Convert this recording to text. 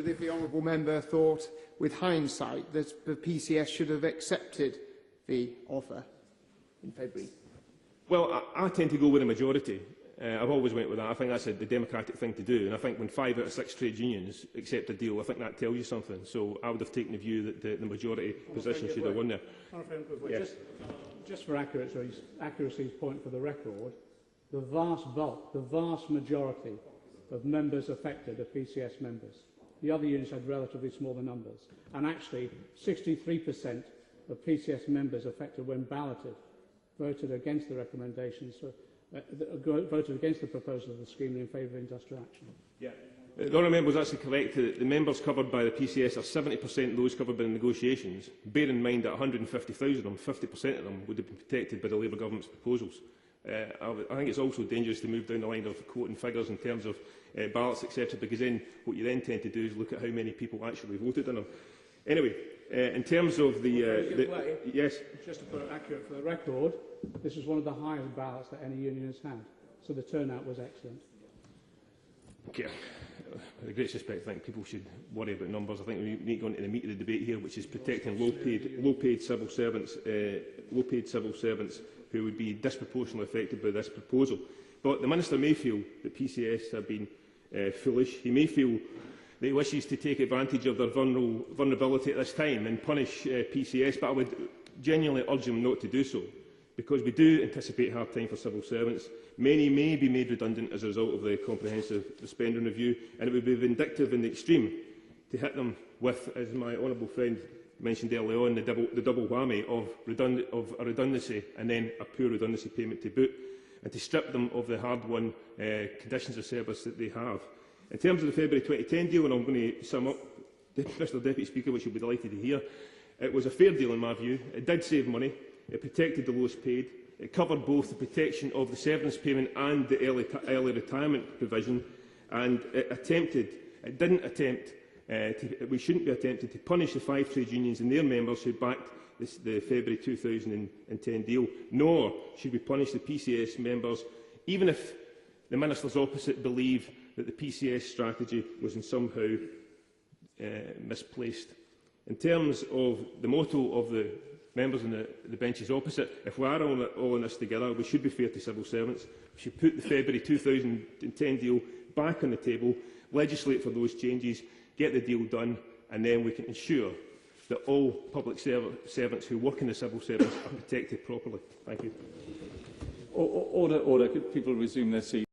wondered if the honourable member thought, with hindsight, that the PCS should have accepted the offer in February. Well, I tend to go with a majority. I've always went with that. I think that's the democratic thing to do. And I think when 5 out of 6 trade unions accept a deal, I think that tells you something. So I would have taken the view that the majority position should have won there. Yes. Just for accuracy's point for the record, the vast bulk, the vast majority of members affected are PCS members. The other unions had relatively smaller numbers. And actually, 63% of PCS members affected when balloted voted against the recommendations, voted against the proposal of the scheme in favour of industrial action. Yeah. The honourable member was actually correct that the members covered by the PCS are 70% those covered by the negotiations. Bear in mind that 150,000 of them, 50% of them, would have been protected by the Labour government's proposals. I think it's also dangerous to move down the line of quoting figures in terms of ballots, etc., because then what you then tend to do is look at how many people actually voted on them. Anyway, in terms of yes, just to put it accurate for the record, this was one of the highest ballots that any union has had, so the turnout was excellent. Okay. With a great respect, I think people should worry about numbers. I think we need to go into the meat of the debate here, which is protecting low-paid civil servants, who would be disproportionately affected by this proposal. But the Minister may feel that PCS have been foolish. He may feel that he wishes to take advantage of their vulnerability at this time and punish PCS, but I would genuinely urge him not to do so, because we do anticipate a hard time for civil servants. Many may be made redundant as a result of the comprehensive spending review, and it would be vindictive in the extreme to hit them with, as my honourable friend mentioned earlier on, the double whammy of a redundancy and then a poor redundancy payment to boot, and to strip them of the hard-won conditions of service that they have. In terms of the February 2010 deal, and I'm going to sum up, Mr Deputy Speaker, which you'll be delighted to hear, it was a fair deal in my view. It did save money. It protected the lowest paid. It covered both the protection of the severance payment and the early retirement provision, and we shouldn't be attempting to punish the 5 trade unions and their members who backed the February 2010 deal, nor should we punish the PCS members, even if the ministers opposite believe that the PCS strategy was in somehow misplaced. In terms of the motto of the members on the benches opposite, if we are all in this together, we should be fair to civil servants. We should put the February 2010 deal back on the table, legislate for those changes, get the deal done, and then we can ensure that all public servants who work in the civil service are protected properly. Thank you. Order. Could people resume their seats?